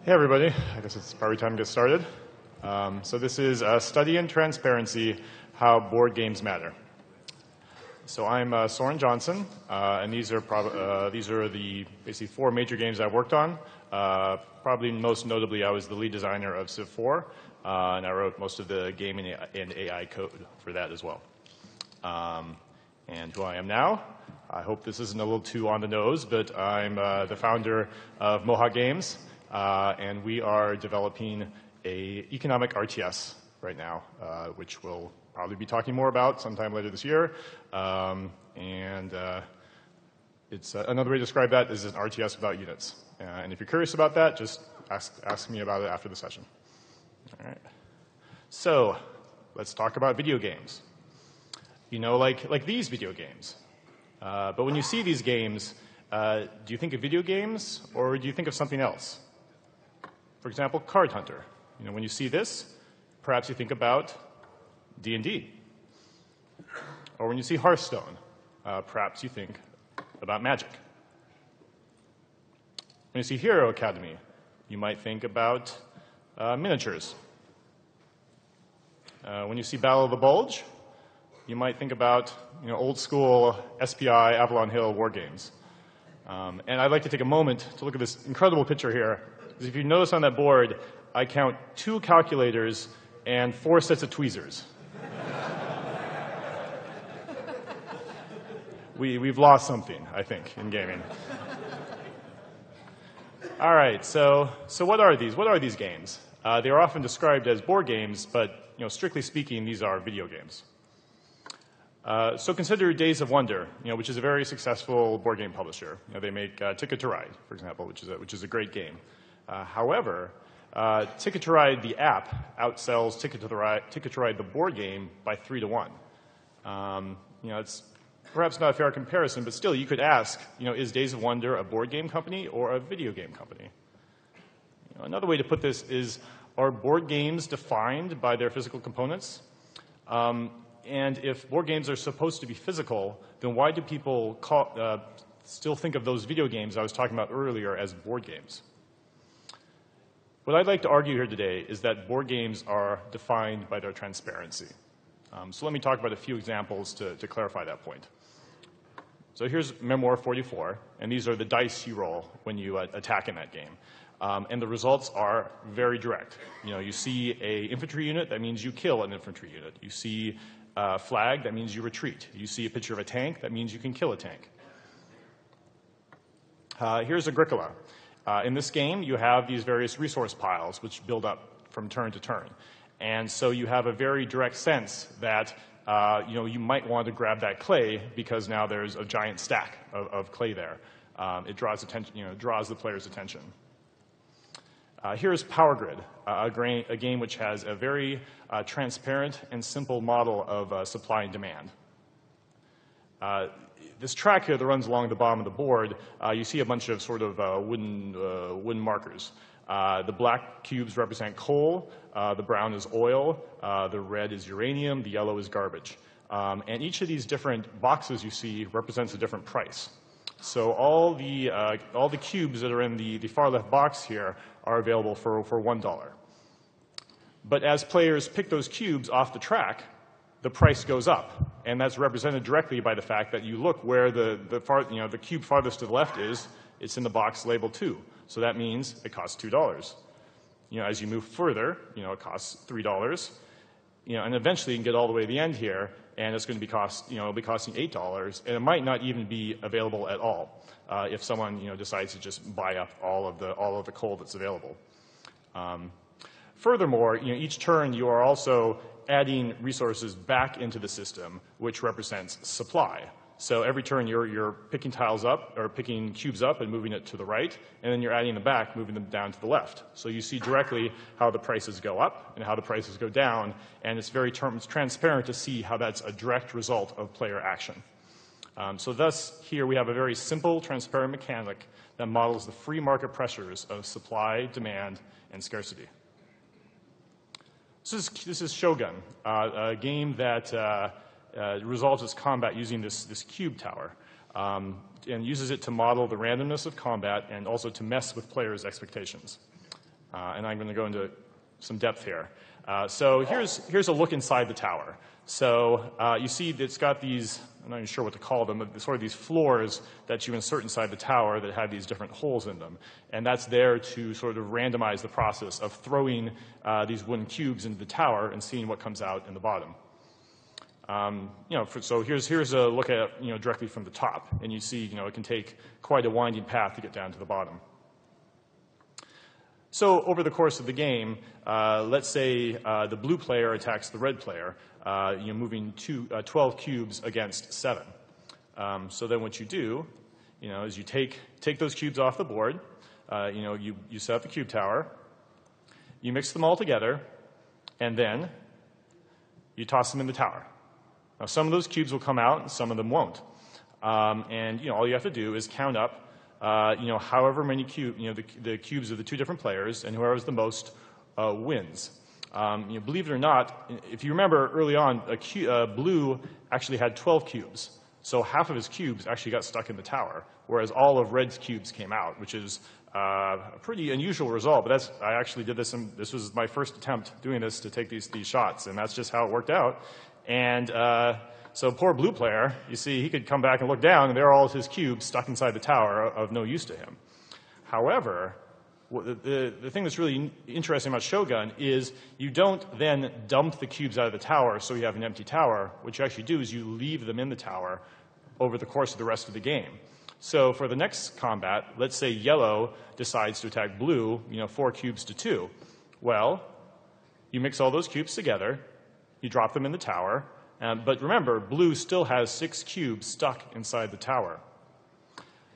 Hey everybody, I guess it's probably time to get started. So this is Study in Transparency, How Board Games Matter. So I'm Soren Johnson, and these are the basically four major games I worked on. Probably most notably, I was the lead designer of Civ 4, and I wrote most of the game and AI code for that as well. And who I am now, I hope this isn't a little too on the nose, but I'm the founder of Mohawk Games. And we are developing an economic RTS right now, which we'll probably be talking more about sometime later this year. It's another way to describe that is an RTS without units. And if you're curious about that, just ask me about it after the session. All right. So let's talk about video games. You know, like these video games. But when you see these games, do you think of video games or do you think of something else? For example, Card Hunter. You know, when you see this, perhaps you think about D&D. Or when you see Hearthstone, perhaps you think about Magic. When you see Hero Academy, you might think about miniatures. When you see Battle of the Bulge, you might think about old school SPI Avalon Hill war games. And I'd like to take a moment to look at this incredible picture here. Because if you notice on that board, I count 2 calculators and 4 sets of tweezers. We've lost something, I think, in gaming. All right, so what are these? What are these games? They are often described as board games, but strictly speaking, these are video games. So consider Days of Wonder, which is a very successful board game publisher. They make Ticket to Ride, for example, which is a great game. However, Ticket to Ride, the app, outsells Ticket to Ride, the board game, by 3 to 1. It's perhaps not a fair comparison, but still, you could ask, is Days of Wonder a board game company or a video game company? Another way to put this is, are board games defined by their physical components? And if board games are supposed to be physical, then why do people still think of those video games I was talking about earlier as board games? What I'd like to argue here today is that board games are defined by their transparency. So let me talk about a few examples to clarify that point. So here's Memoir 44, and these are the dice you roll when you attack in that game. And the results are very direct. You see an infantry unit, that means you kill an infantry unit. You see a flag, that means you retreat. You see a picture of a tank, that means you can kill a tank. Here's Agricola. In this game, you have these various resource piles which build up from turn to turn. And so you have a very direct sense that you might want to grab that clay because now there's a giant stack of clay there. It draws attention, draws the player's attention. Here's Power Grid, a game which has a very transparent and simple model of supply and demand. This track here that runs along the bottom of the board, you see a bunch of sort of wooden markers. The black cubes represent coal, the brown is oil, the red is uranium, the yellow is garbage. And each of these different boxes you see represents a different price. So all the cubes that are in the far left box here are available for $1. But as players pick those cubes off the track, the price goes up. And that's represented directly by the fact that you look where the cube farthest to the left is, it's in the box labeled 2. So that means it costs $2. As you move further, it costs $3. And eventually you can get all the way to the end here, and it's going to be it'll be costing $8, and it might not even be available at all if someone decides to just buy up all of the coal that's available. Furthermore, each turn you are also adding resources back into the system, which represents supply. So every turn you're picking tiles up, or picking cubes up and moving it to the right, and then you're adding them back, moving them down to the left. So you see directly how the prices go up and how the prices go down, and it's very transparent to see how that's a direct result of player action. So thus, here we have a very simple, transparent mechanic that models the free market pressures of supply, demand, and scarcity. This is Shogun, a game that resolves its combat using this cube tower. and uses it to model the randomness of combat and also to mess with players' expectations. And I'm going to go into some depth here. So here's a look inside the tower. So you see it's got these, I'm not even sure what to call them, but sort of these floors that you insert inside the tower that have these different holes in them. And that's there to sort of randomize the process of throwing these wooden cubes into the tower and seeing what comes out in the bottom. So here's a look at it, directly from the top. And you see, it can take quite a winding path to get down to the bottom. So over the course of the game, let's say the blue player attacks the red player, moving 12 cubes against 7. So then what you do, is you take those cubes off the board. You set up the cube tower. You mix them all together, and then you toss them in the tower. Now, some of those cubes will come out, and some of them won't. And all you have to do is count up however many the cubes of the two different players, and whoever has the most wins. Believe it or not, if you remember early on, blue actually had 12 cubes. So half of his cubes actually got stuck in the tower, whereas all of red's cubes came out, which is a pretty unusual result. But I actually did this, and this was my first attempt doing this to take these shots, and that's just how it worked out. And so poor blue player, you see, he could come back and look down, and there are all of his cubes stuck inside the tower of no use to him. However, the thing that's really interesting about Shogun is you don't then dump the cubes out of the tower so you have an empty tower. What you actually do is you leave them in the tower over the course of the rest of the game. So for the next combat, let's say yellow decides to attack blue, 4 cubes to 2. Well, you mix all those cubes together, you drop them in the tower, but remember, blue still has 6 cubes stuck inside the tower.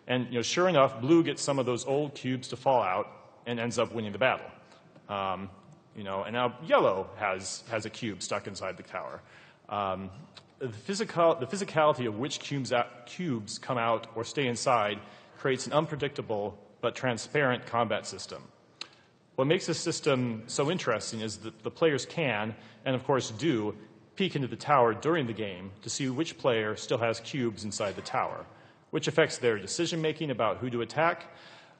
And sure enough, blue gets some of those old cubes to fall out and ends up winning the battle. And now yellow has a cube stuck inside the tower. The physicality of which cubes come out or stay inside creates an unpredictable but transparent combat system. What makes this system so interesting is that the players can, and of course do, peek into the tower during the game to see which player still has cubes inside the tower, which affects their decision-making about who to attack.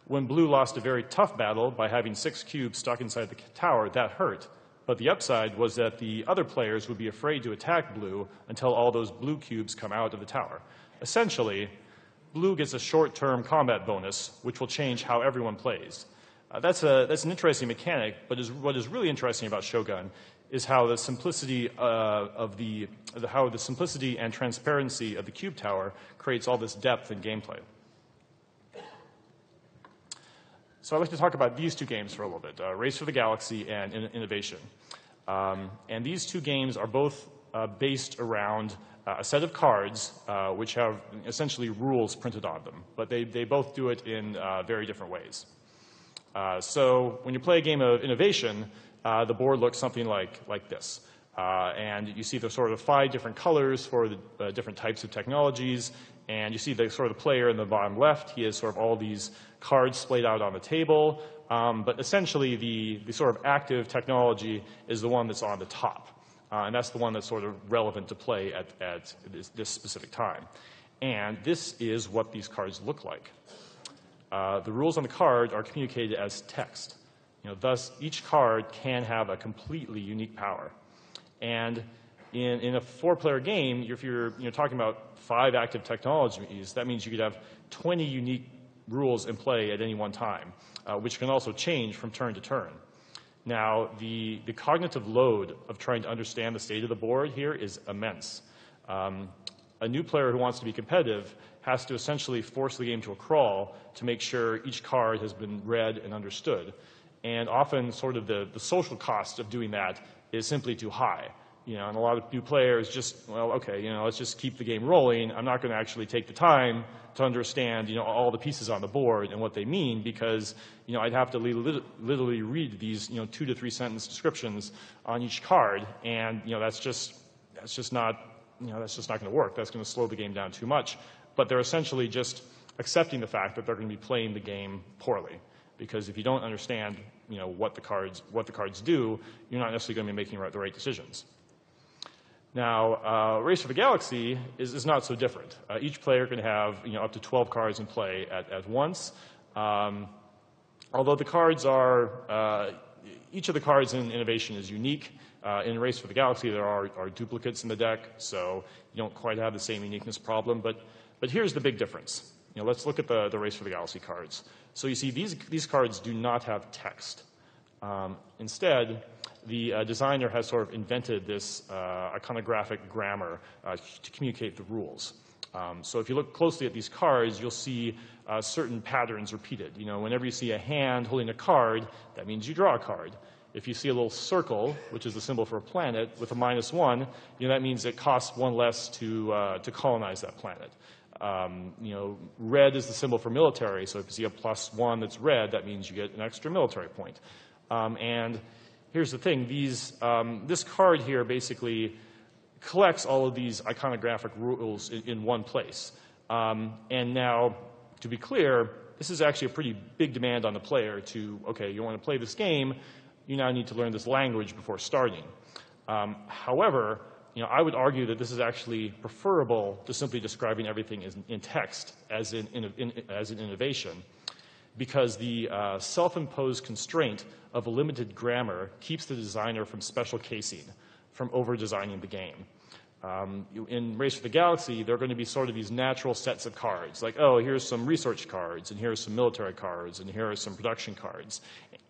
When blue lost a very tough battle by having 6 cubes stuck inside the tower, that hurt. But the upside was that the other players would be afraid to attack blue until all those blue cubes come out of the tower. Essentially, blue gets a short-term combat bonus, which will change how everyone plays. That's an interesting mechanic, but what is really interesting about Shogun is how the simplicity and transparency of the cube tower creates all this depth in gameplay. So I'd like to talk about these two games for a little bit, Race for the Galaxy and Innovation. And these two games are both based around a set of cards which have essentially rules printed on them, but they both do it in very different ways. So when you play a game of Innovation, the board looks something like this. And you see the sort of 5 different colors for the different types of technologies. And you see the sort of the player in the bottom left. He has sort of all these cards splayed out on the table. But essentially, the sort of active technology is the one that's on the top. And that's the one that's sort of relevant to play at this specific time. And this is what these cards look like. The rules on the card are communicated as text. Thus, each card can have a completely unique power. And in a 4-player game, if you're talking about 5 active technologies, that means you could have 20 unique rules in play at any one time, which can also change from turn to turn. Now, the cognitive load of trying to understand the state of the board here is immense. A new player who wants to be competitive has to essentially force the game to a crawl to make sure each card has been read and understood. And often sort of the social cost of doing that is simply too high. And a lot of new players just, well, okay, let's just keep the game rolling. I'm not going to actually take the time to understand, all the pieces on the board and what they mean, because, I'd have to literally read these, 2 to 3 sentence descriptions on each card, and, that's just not going to work. That's going to slow the game down too much. But they're essentially just accepting the fact that they're going to be playing the game poorly, because if you don't understand, what the cards do, you're not necessarily going to be making the right decisions. Now, Race for the Galaxy is not so different. Each player can have up to 12 cards in play at once. although the cards are, each of the cards in Innovation is unique. In Race for the Galaxy, there are duplicates in the deck, so you don't quite have the same uniqueness problem. But here's the big difference. Let's look at the Race for the Galaxy cards. So you see, these cards do not have text. Instead, the designer has sort of invented this iconographic grammar to communicate the rules. So if you look closely at these cards, you'll see certain patterns repeated. Whenever you see a hand holding a card, that means you draw a card. If you see a little circle, which is the symbol for a planet, with a -1, that means it costs 1 less to colonize that planet. Red is the symbol for military, so if you see a +1 that's red, that means you get an extra military point. And here's the thing, this card here basically collects all of these iconographic rules in one place. And now, to be clear, this is actually a pretty big demand on the player to, okay, you want to play this game, you now need to learn this language before starting. However, I would argue that this is actually preferable to simply describing everything in text as an innovation, because the self-imposed constraint of a limited grammar keeps the designer from special casing, from over-designing the game. In Race for the Galaxy, there are going to be sort of these natural sets of cards, like, oh, here's some research cards, and here's some military cards, and here are some production cards.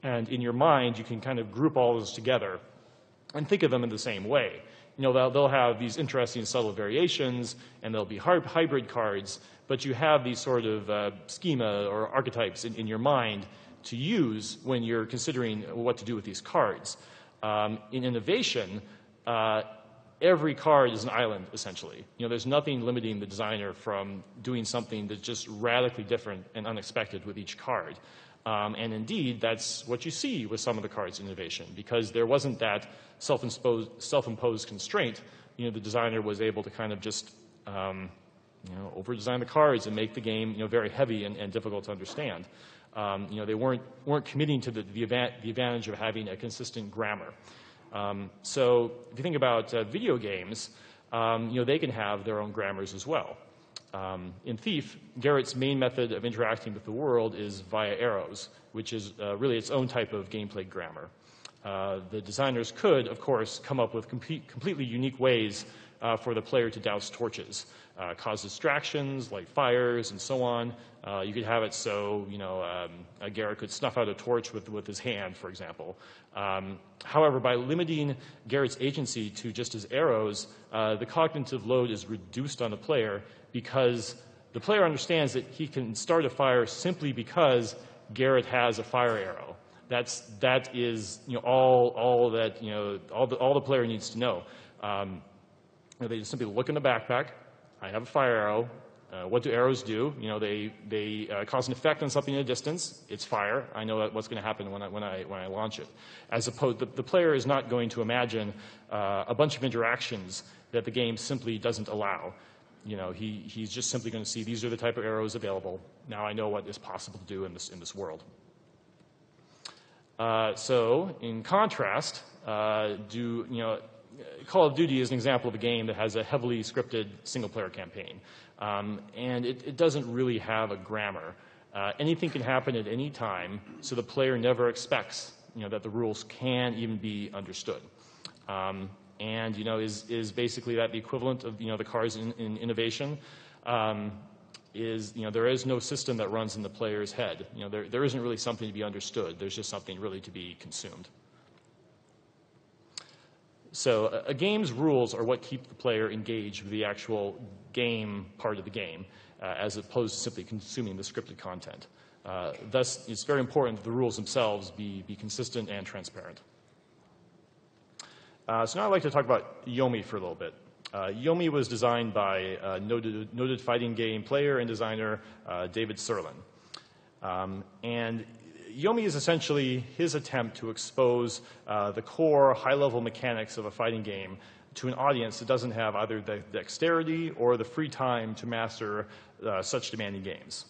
And in your mind, you can kind of group all those together and think of them in the same way. They'll have these interesting subtle variations, and there'll be hybrid cards, but you have these sort of schema or archetypes in your mind to use when you're considering what to do with these cards. In Innovation, every card is an island, essentially. There's nothing limiting the designer from doing something that's just radically different and unexpected with each card. And indeed, that's what you see with some of the cards in Innovation, because there wasn't that self-imposed constraint. The designer was able to kind of just over-design the cards and make the game very heavy and difficult to understand. They weren't committing to the advantage of having a consistent grammar. So if you think about video games, they can have their own grammars as well. In Thief, Garrett's main method of interacting with the world is via arrows, which is really its own type of gameplay grammar. The designers could, of course, come up with completely unique ways for the player to douse torches, cause distractions like fires and so on. You could have it so, Garrett could snuff out a torch with his hand, for example. However, by limiting Garrett's agency to just his arrows, the cognitive load is reduced on the player, because the player understands that he can start a fire simply because Garrett has a fire arrow. That is all the player needs to know. They just simply look in the backpack. I have a fire arrow. What do arrows do? They cause an effect on something in a distance. It's fire. I know what's going to happen when I launch it. As opposed, the player is not going to imagine a bunch of interactions that the game simply doesn't allow. He's just simply going to see these are the type of arrows available. Now I know what is possible to do in this world. So, in contrast, Call of Duty is an example of a game that has a heavily scripted single-player campaign, and it doesn't really have a grammar. Anything can happen at any time, so the player never expects that the rules can even be understood. And is basically that the equivalent of the cards in Innovation? There is no system that runs in the player's head. There isn't really something to be understood. There's just something really to be consumed. So a game's rules are what keep the player engaged with the actual game part of the game, as opposed to simply consuming the scripted content. Thus, it's very important that the rules themselves be consistent and transparent. So now I'd like to talk about Yomi for a little bit. Yomi was designed by noted fighting game player and designer David Sirlin. And Yomi is essentially his attempt to expose the core high-level mechanics of a fighting game to an audience that doesn't have either the dexterity or the free time to master such demanding games.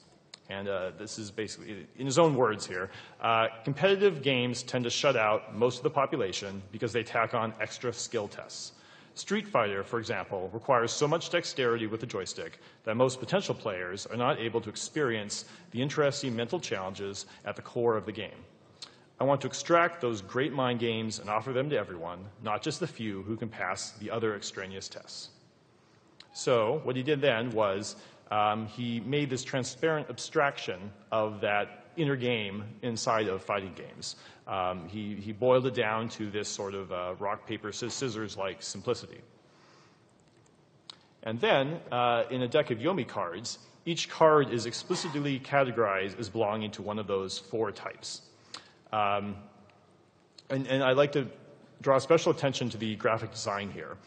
And this is basically, in his own words here, competitive games tend to shut out most of the population because they tack on extra skill tests. Street Fighter, for example, requires so much dexterity with the joystick that most potential players are not able to experience the interesting mental challenges at the core of the game. I want to extract those great mind games and offer them to everyone, not just the few who can pass the other extraneous tests. So what he did then was he made this transparent abstraction of that inner game inside of fighting games. He boiled it down to this sort of rock, paper, scissors-like simplicity. And then, in a deck of Yomi cards, each card is explicitly categorized as belonging to one of those 4 types. And I'd like to draw special attention to the graphic design here.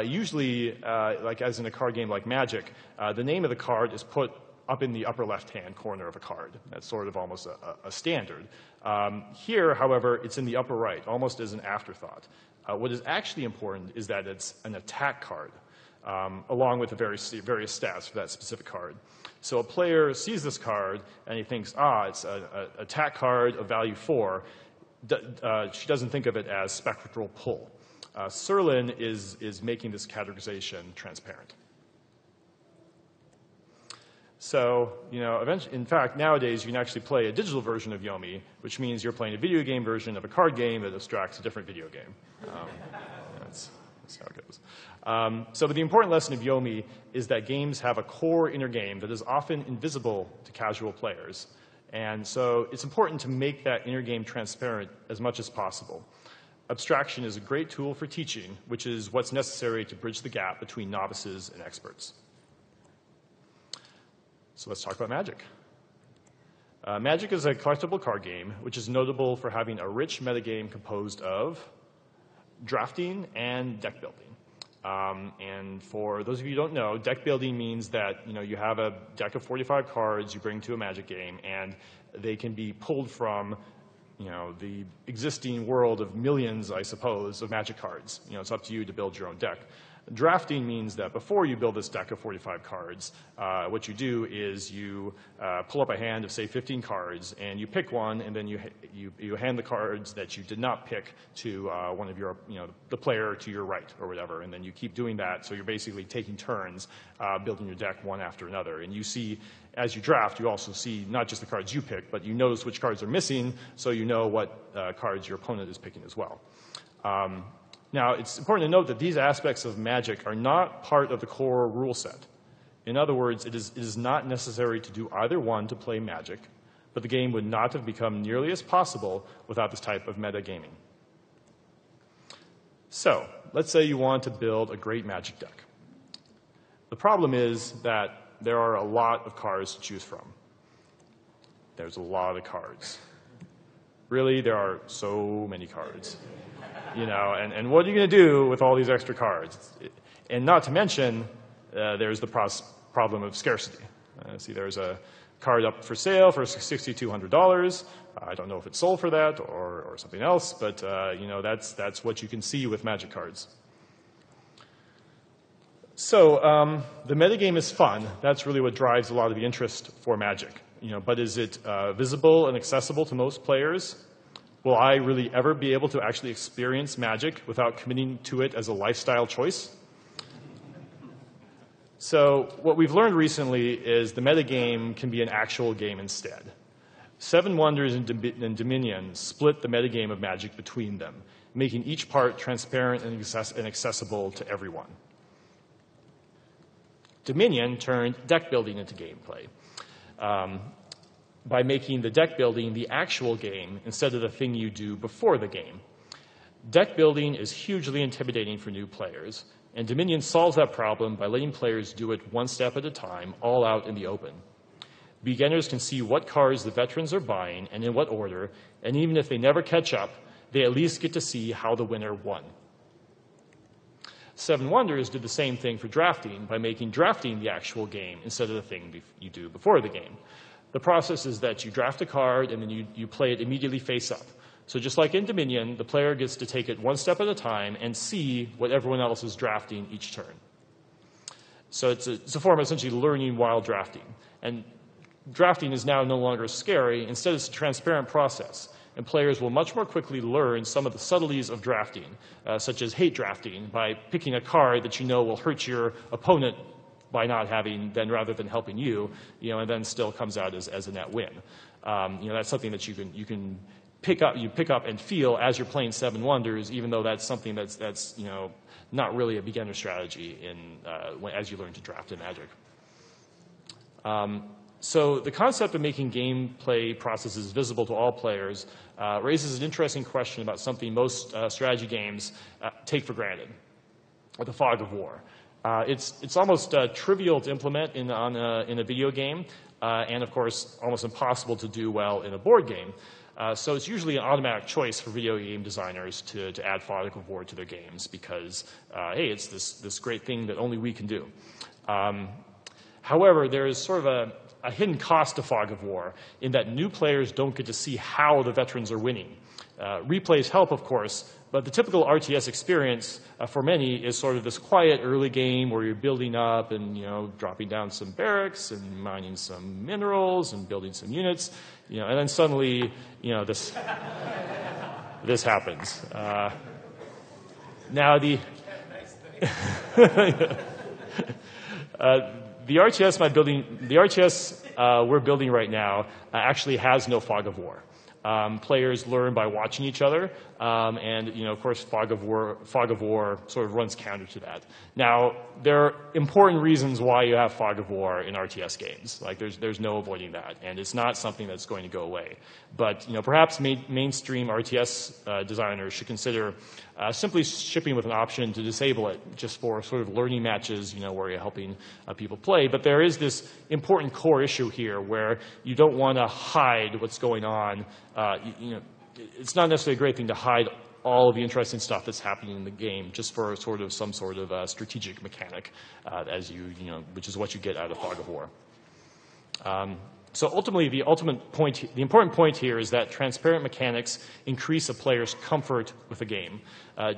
Usually, like as in a card game like Magic, the name of the card is put up in the upper left-hand corner of a card. That's sort of almost a standard. Here, however, it's in the upper right, almost as an afterthought. What is actually important is that it's an attack card, along with the various stats for that specific card. So a player sees this card and he thinks, it's an attack card of value 4. She doesn't think of it as spectral pull. Soren is making this categorization transparent. So, in fact, nowadays you can actually play a digital version of Yomi, which means you're playing a video game version of a card game that abstracts a different video game. That's how it goes. But the important lesson of Yomi is that games have a core inner game that is often invisible to casual players. And so it's important to make that inner game transparent as much as possible. Abstraction is a great tool for teaching, which is what's necessary to bridge the gap between novices and experts. So let's talk about Magic. Magic is a collectible card game, which is notable for having a rich metagame composed of drafting and deck building. And for those of you who don't know, deck building means that you have a deck of 45 cards you bring to a Magic game, and they can be pulled from the existing world of millions, I suppose, of Magic cards. It's up to you to build your own deck. Drafting means that before you build this deck of 45 cards, what you do is you pull up a hand of, say, 15 cards, and you pick one, and then you hand the cards that you did not pick to one of your, the player to your right or whatever, and then you keep doing that. So you're basically taking turns building your deck one after another. And you see, as you draft, you also see not just the cards you pick, but you notice which cards are missing, so you know what cards your opponent is picking as well. Now, it's important to note that these aspects of Magic are not part of the core rule set. In other words, it is not necessary to do either one to play Magic, but the game would not have become nearly as possible without this type of metagaming. So, let's say you want to build a great Magic deck. The problem is that there are a lot of cards to choose from. There's a lot of cards. Really, there are so many cards. And what are you going to do with all these extra cards? And not to mention, there's the problem of scarcity. See, there's a card up for sale for $6,200. I don't know if it's sold for that or something else, but that's what you can see with Magic cards. So the metagame is fun. That's really what drives a lot of the interest for Magic. But is it visible and accessible to most players? Will I really ever be able to actually experience Magic without committing to it as a lifestyle choice? So what we've learned recently is the metagame can be an actual game instead. Seven Wonders and Dominion split the metagame of Magic between them, making each part transparent and accessible to everyone. Dominion turned deck building into gameplay. By making the deck building the actual game instead of the thing you do before the game. Deck building is hugely intimidating for new players, and Dominion solves that problem by letting players do it one step at a time, all out in the open. Beginners can see what cards the veterans are buying and in what order, and even if they never catch up, they at least get to see how the winner won. Seven Wonders did the same thing for drafting by making drafting the actual game instead of the thing you do before the game. The process is that you draft a card and then you play it immediately face up. So just like in Dominion, the player gets to take it one step at a time and see what everyone else is drafting each turn. So it's a form of essentially learning while drafting. And drafting is now no longer scary. Instead, it's a transparent process. and players will much more quickly learn some of the subtleties of drafting, such as hate drafting, by picking a card that you know will hurt your opponent by not having, then rather than helping you, and then still comes out as a net win. That's something that you can pick up and feel as you're playing Seven Wonders, even though that's something that's not really a beginner strategy as you learn to draft in Magic. So the concept of making gameplay processes visible to all players raises an interesting question about something most strategy games take for granted, the fog of war. It's almost trivial to implement in a video game, and of course almost impossible to do well in a board game. So it's usually an automatic choice for video game designers to add fog of war to their games because, hey, it's this great thing that only we can do. However, there is sort of a hidden cost to fog of war in that new players don't get to see how the veterans are winning. Replays help, of course, but the typical RTS experience for many is sort of this quiet early game where you're building up and dropping down some barracks and mining some minerals and building some units, and then suddenly this happens. Now the the RTS we're building right now actually has no fog of war. Players learn by watching each other, and of course, fog of war sort of runs counter to that. Now, there are important reasons why you have fog of war in RTS games. Like, there's no avoiding that, and it's not something that's going to go away. But perhaps mainstream RTS designers should consider simply shipping with an option to disable it, just for sort of learning matches, where you're helping people play. But there is this important core issue here where you don't want to hide what's going on. It's not necessarily a great thing to hide all of the interesting stuff that's happening in the game just for some sort of strategic mechanic, which is what you get out of fog of war. So ultimately, the important point here is that transparent mechanics increase a player's comfort with the game.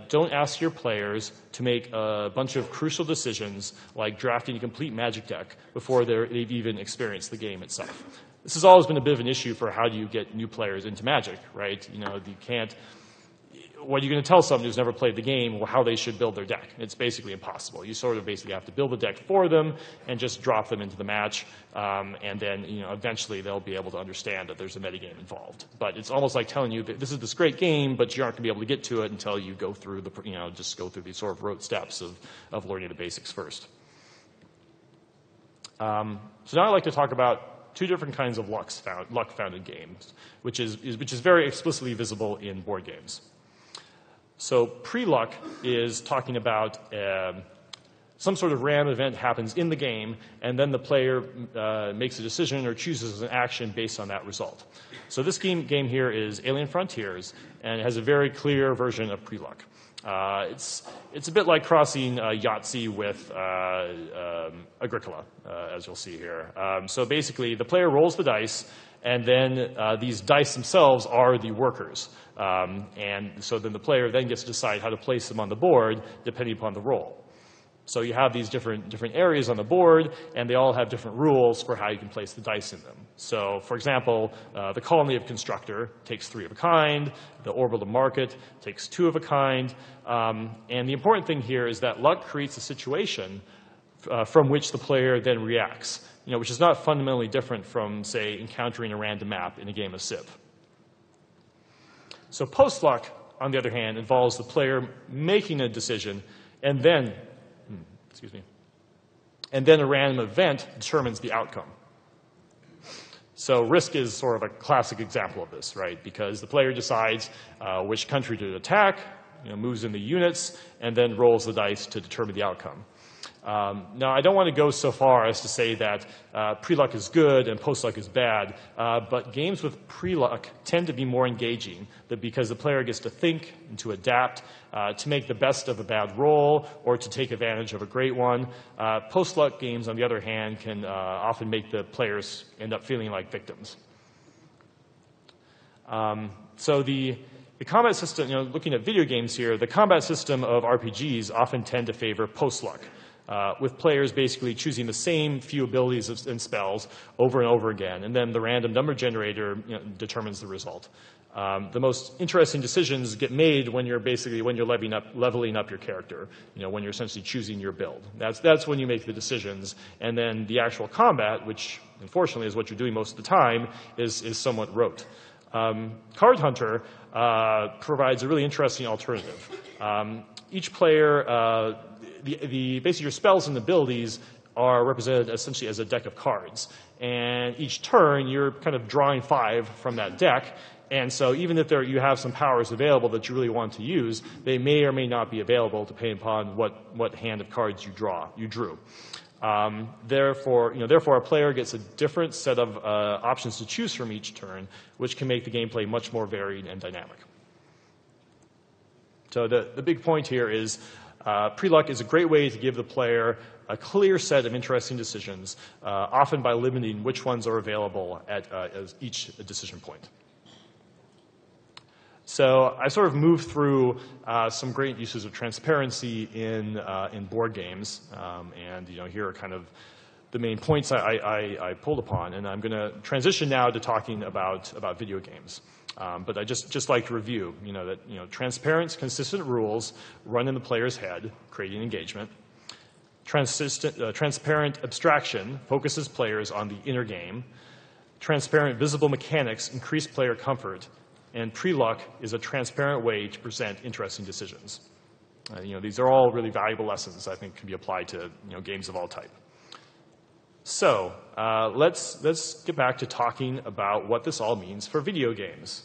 Don't ask your players to make a bunch of crucial decisions like drafting a complete Magic deck before they've even experienced the game itself. This has always been a bit of an issue for how do you get new players into Magic, right? You can't. What are you going to tell someone who's never played the game how they should build their deck? It's basically impossible. You sort of basically have to build a deck for them and just drop them into the match, and then eventually they'll be able to understand that there's a metagame involved. But it's almost like telling you that this is this great game, but you aren't going to be able to get to it until you go through just go through these sort of rote steps of learning the basics first. So now I'd like to talk about two different kinds of luck found in games, which is very explicitly visible in board games. So pre-luck is talking about some sort of random event happens in the game, and then the player makes a decision or chooses an action based on that result. So this game here is Alien Frontiers, and it has a very clear version of pre-luck. It's a bit like crossing Yahtzee with Agricola, as you'll see here. So basically, the player rolls the dice, and then these dice themselves are the workers. And so then the player then gets to decide how to place them on the board depending upon the roll. So you have these different areas on the board, and they all have different rules for how you can place the dice in them. So, for example, the Colony of Constructor takes 3 of a kind. The Orbital Market takes 2 of a kind. And the important thing here is that luck creates a situation from which the player then reacts, which is not fundamentally different from, say, encountering a random map in a game of Civ. So post-luck, on the other hand, involves the player making a decision and then a random event determines the outcome. So Risk is sort of a classic example of this, right? Because the player decides which country to attack, moves in the units, and then rolls the dice to determine the outcome. Now, I don't want to go so far as to say that pre-luck is good and post-luck is bad, but games with pre-luck tend to be more engaging because the player gets to think and to adapt, to make the best of a bad roll or to take advantage of a great one. Post-luck games, on the other hand, can often make the players end up feeling like victims. So the combat system, looking at video games here, the combat system of RPGs often tend to favor post-luck. With players basically choosing the same few abilities and spells over and over again, and then the random number generator determines the result. The most interesting decisions get made when you're leveling up your character, when you're essentially choosing your build. That's when you make the decisions. And then the actual combat, which unfortunately is what you're doing most of the time, is somewhat rote. Card Hunter provides a really interesting alternative. Each player, basically your spells and abilities are represented essentially as a deck of cards. And each turn, you're kind of drawing 5 from that deck. And so even if you have some powers available that you really want to use, they may or may not be available depending upon what hand of cards you drew. Therefore, a player gets a different set of options to choose from each turn, which can make the gameplay much more varied and dynamic. So the big point here is pre-luck is a great way to give the player a clear set of interesting decisions, often by limiting which ones are available at each decision point. So I sort of moved through some great uses of transparency in board games, and here are kind of the main points I pulled upon, and I'm going to transition now to talking about video games. But I just like to review, that transparent, consistent rules run in the player's head, creating engagement. Transparent abstraction focuses players on the inner game. Transparent visible mechanics increase player comfort. And pre-luck is a transparent way to present interesting decisions. These are all really valuable lessons I think can be applied to games of all type. So let's get back to talking about what this all means for video games.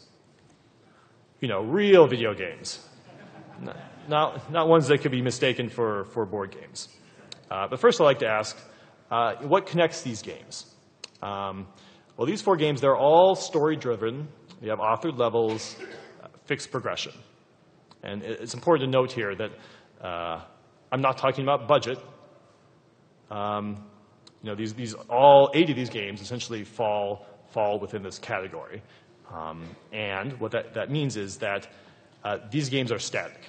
Real video games, not ones that could be mistaken for board games. But first I'd like to ask, what connects these games? Well, these 4 games, they're all story-driven. They have authored levels, fixed progression. And it's important to note here that I'm not talking about budget. All 8 of these games essentially fall within this category. And what that means is that these games are static.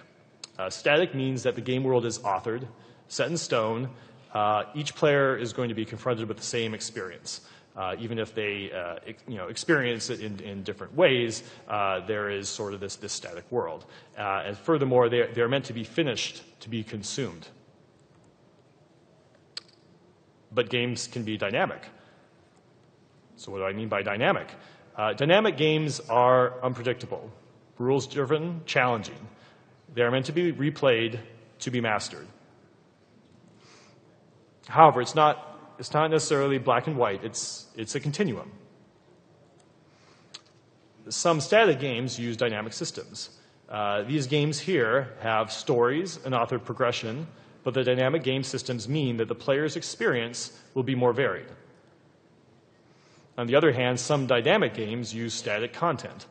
Static means that the game world is authored, set in stone. Each player is going to be confronted with the same experience. Even if they experience it in different ways, there is sort of this static world. And furthermore, they're meant to be finished to be consumed. But games can be dynamic. So what do I mean by dynamic? Dynamic games are unpredictable, rules-driven, challenging. They are meant to be replayed to be mastered. However, it's not necessarily black and white. It's a continuum. Some static games use dynamic systems. These games here have stories and authored progression, but the dynamic game systems mean that the player's experience will be more varied. On the other hand, some dynamic games use static content.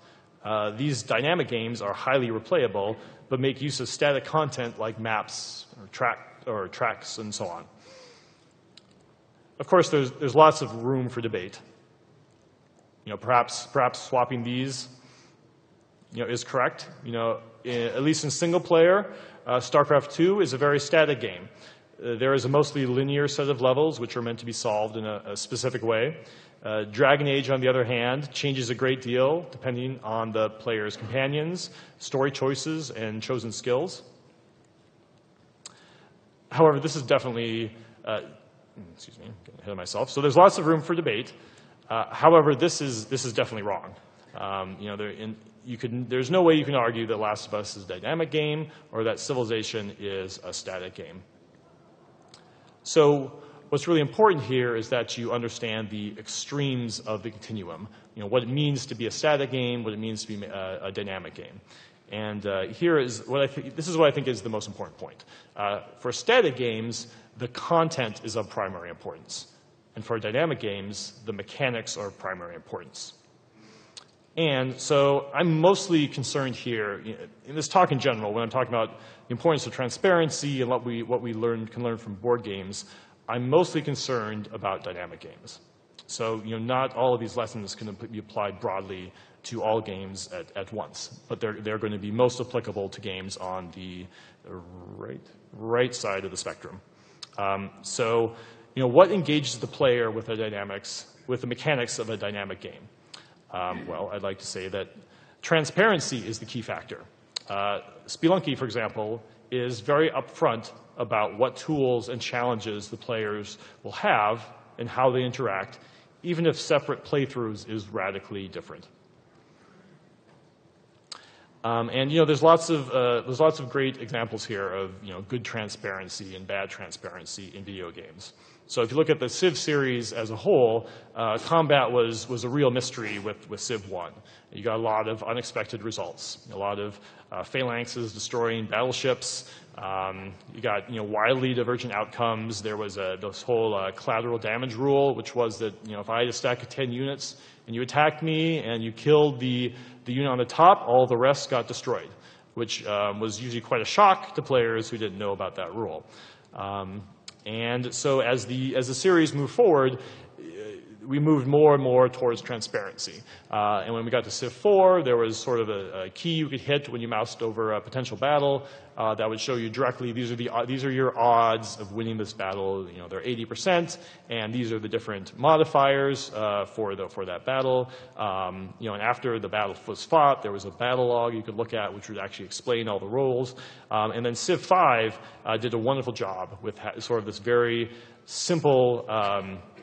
These dynamic games are highly replayable, but make use of static content like maps or tracks and so on. Of course, there's lots of room for debate. Perhaps swapping these, is correct. At least in single player, StarCraft II is a very static game. There is a mostly linear set of levels which are meant to be solved in a specific way. Dragon Age, on the other hand, changes a great deal depending on the player's companions, story choices, and chosen skills. However, this is definitely, excuse me, getting ahead of myself. So there's lots of room for debate. However, this is definitely wrong. There's no way you can argue that Last of Us is a dynamic game or that Civilization is a static game. So what's really important here is that you understand the extremes of the continuum. What it means to be a static game, what it means to be a dynamic game. And this is what I think is the most important point. For static games, the content is of primary importance. And for dynamic games, the mechanics are of primary importance. And so I'm mostly concerned here, in this talk in general, when I'm talking about the importance of transparency and what we can learn from board games, I'm mostly concerned about dynamic games. So not all of these lessons can be applied broadly to all games at once, but they're going to be most applicable to games on the right side of the spectrum. So what engages the player with the mechanics of a dynamic game? Well, I'd like to say that Transparency is the key factor. Spelunky, for example, is very upfront about what tools and challenges the players will have and how they interact, even if separate playthroughs is radically different. And there's lots of great examples here of good transparency and bad transparency in video games. So if you look at the Civ series as a whole, combat was a real mystery with Civ 1. You got a lot of unexpected results, a lot of phalanxes destroying battleships. You got wildly divergent outcomes. There was this whole collateral damage rule, which was that if I had a stack of 10 units and you attacked me and you killed the unit on the top, all the rest got destroyed, which was usually quite a shock to players who didn't know about that rule. And so as the series moved forward, we moved more and more towards transparency. And when we got to Civ 4, there was sort of a key you could hit when you moused over a potential battle that would show you directly these are your odds of winning this battle. They're 80%, and these are the different modifiers for that battle. And after the battle was fought, there was a battle log you could look at, which would actually explain all the roles. And then Civ 5 did a wonderful job with sort of this very simple,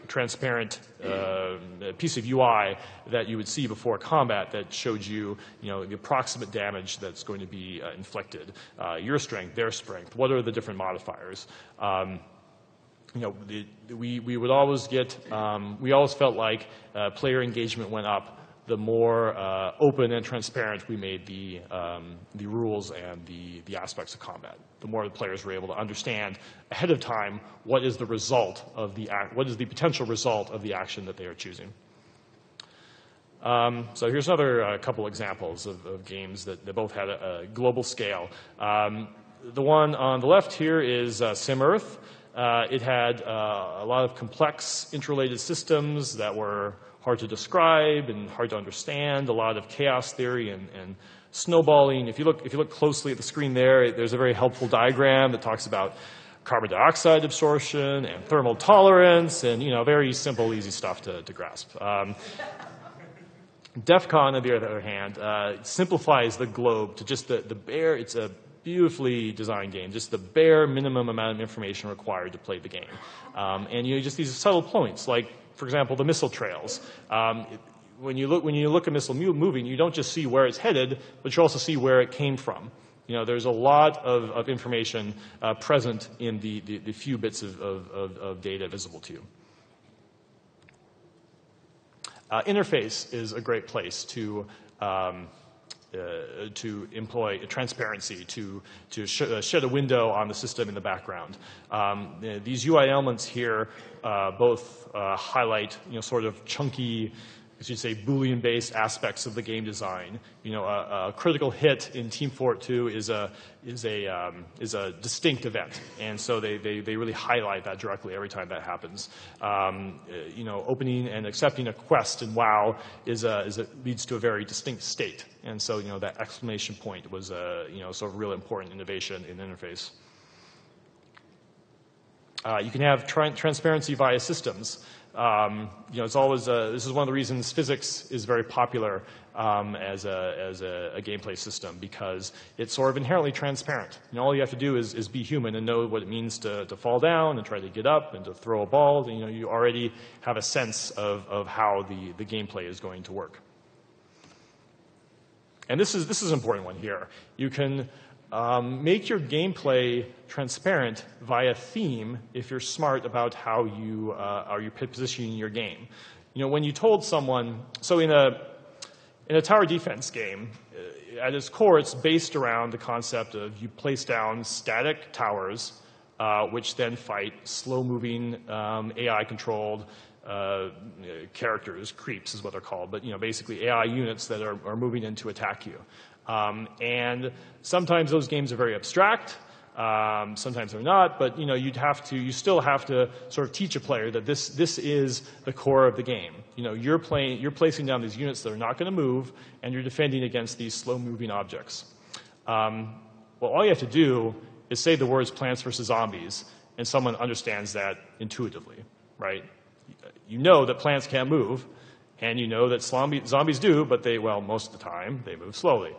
transparent piece of UI that you would see before combat that showed you, the approximate damage that's going to be inflicted, your strength, their strength, what are the different modifiers. We would always get, we always felt like player engagement went up the more open and transparent we made the rules and the aspects of combat. The more the players were able to understand ahead of time what is the result of what is the potential result of the action that they are choosing. So here's another couple examples of games that both had a global scale. The one on the left here is Sim Earth. It had a lot of complex interrelated systems that were hard to describe and hard to understand, a lot of chaos theory and snowballing. If you look closely at the screen there's a very helpful diagram that talks about carbon dioxide absorption and thermal tolerance and very simple, easy stuff to grasp. DEFCON, on the other hand, simplifies the globe to just the bare, it's a beautifully designed game, just the bare minimum amount of information required to play the game. And just these subtle points, like, for example, the missile trails. When you look at a missile moving, you don't just see where it's headed, but you also see where it came from. There's a lot of information present in the few bits of data visible to you. Interface is a great place to employ transparency, to shed a window on the system in the background. These UI elements here both highlight, sort of chunky, as you'd say, Boolean-based aspects of the game design. A critical hit in Team Fort 2 is a distinct event, and so they really highlight that directly every time that happens. Opening and accepting a quest in WoW leads to a very distinct state, and so that exclamation point was sort of real important innovation in the interface. You can have transparency via systems. It's always this is one of the reasons physics is very popular as a gameplay system, because it's sort of inherently transparent. All you have to do is be human and know what it means to fall down and try to get up and to throw a ball. You already have a sense of how the gameplay is going to work. And this is an important one here. You can make your gameplay transparent via theme if you're smart about how you are positioning your game. When you told someone, so in a tower defense game, at its core, it's based around the concept of you place down static towers, which then fight slow-moving, AI-controlled characters. Creeps is what they're called, but basically AI units that are moving in to attack you. And sometimes those games are very abstract. Sometimes they're not, but you still have to sort of teach a player that this is the core of the game. You're placing down these units that are not going to move, and you're defending against these slow-moving objects. Well, all you have to do is say the words Plants vs. Zombies, and someone understands that intuitively, right? You know that plants can't move, And you know that zombies do, but well, most of the time, they move slowly.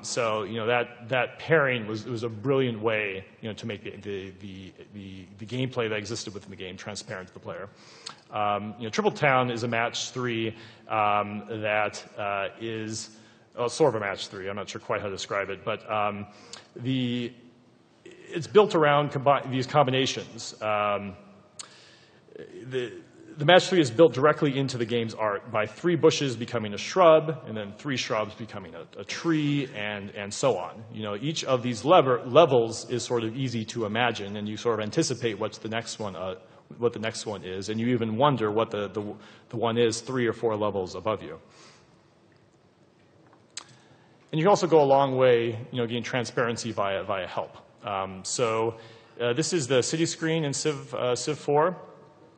So that pairing was a brilliant way to make the gameplay that existed within the game transparent to the player. Triple Town is a match 3 that is sort of a match 3. I'm not sure quite how to describe it, but it's built around these combinations. The match 3 is built directly into the game's art by 3 bushes becoming a shrub, and then 3 shrubs becoming a tree, and so on. Each of these levels is sort of easy to imagine, and you sort of anticipate what the next one is, and you even wonder what the one is 3 or 4 levels above you. And you can also go a long way, getting transparency via help. This is the city screen in Civ 4.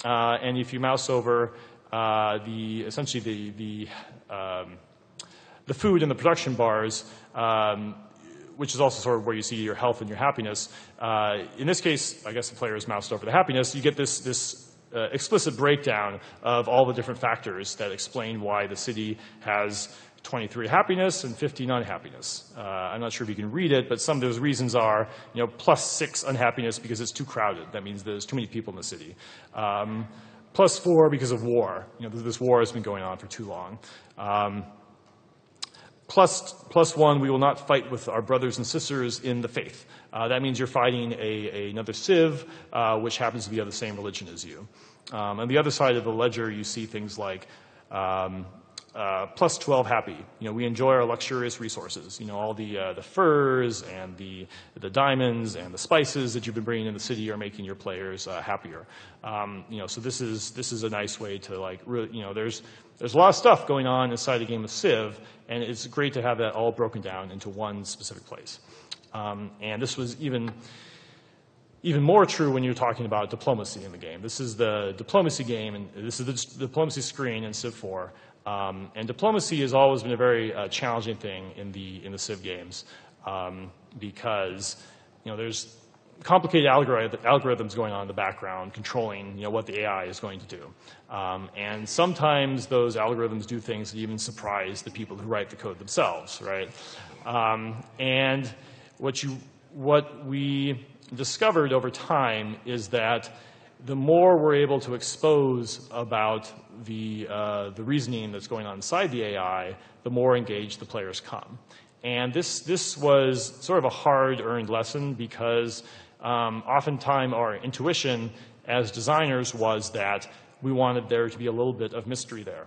And if you mouse over essentially the food in the production bars, which is also sort of where you see your health and your happiness. In this case, I guess the player is moused over the happiness. You get this explicit breakdown of all the different factors that explain why the city has 23 happiness and 15 unhappiness. I'm not sure if you can read it, but some of those reasons are, +6 unhappiness because it's too crowded. That means there's too many people in the city. +4 because of war. This war has been going on for too long. +1, we will not fight with our brothers and sisters in the faith. That means you're fighting another civ, which happens to be of the same religion as you. On the other side of the ledger, you see things like +12 happy. We enjoy our luxurious resources. All the furs and the diamonds and the spices that you've been bringing in the city are making your players happier. So this is a nice way to really, there's a lot of stuff going on inside a game of Civ, and it's great to have that all broken down into one specific place. And this was even more true when you're talking about diplomacy in the game. This is the diplomacy game, and this is the diplomacy screen in Civ 4. And diplomacy has always been a very challenging thing in the Civ games because there's complicated algorithms going on in the background controlling what the AI is going to do. And sometimes those algorithms do things that even surprise the people who write the code themselves, right? And what we discovered over time is that the more we're able to expose about the reasoning that's going on inside the AI, the more engaged the players come. And this was sort of a hard-earned lesson because oftentimes our intuition as designers was that we wanted there to be a little bit of mystery there.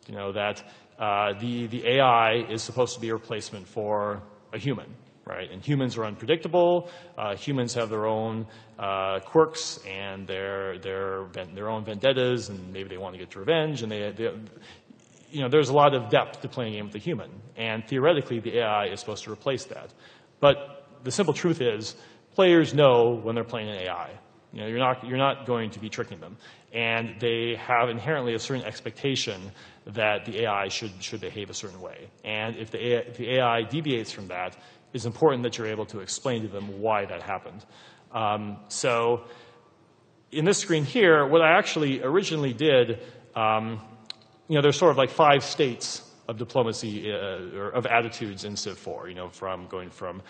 That the AI is supposed to be a replacement for a human. Right? And humans are unpredictable. Humans have their own quirks and their own vendettas, and maybe they want to get revenge. And there's a lot of depth to playing a game with a human. And theoretically, the AI is supposed to replace that. But the simple truth is, players know when they're playing an AI. You're not going to be tricking them, and they have inherently a certain expectation that the AI should behave a certain way. And if the AI deviates from that, it's important that you're able to explain to them why that happened. So in this screen here, what I actually originally did, there's sort of like 5 states of diplomacy or of attitudes in Civ 4, from going from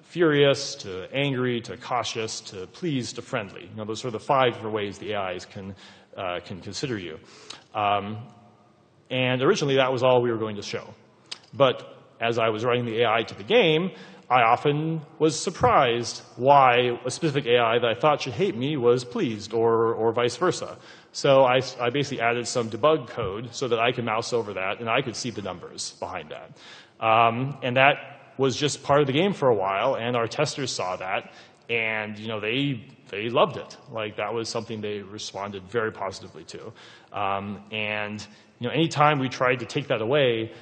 furious to angry to cautious to pleased to friendly. Those are the 5 different ways the AIs can consider you. And originally that was all we were going to show. But as I was writing the AI to the game, I often was surprised why a specific AI that I thought should hate me was pleased, or vice versa. So I basically added some debug code so that I could mouse over that and I could see the numbers behind that. And that was just part of the game for a while, and our testers saw that, and they loved it. That was something they responded very positively to. And anytime we tried to take that away,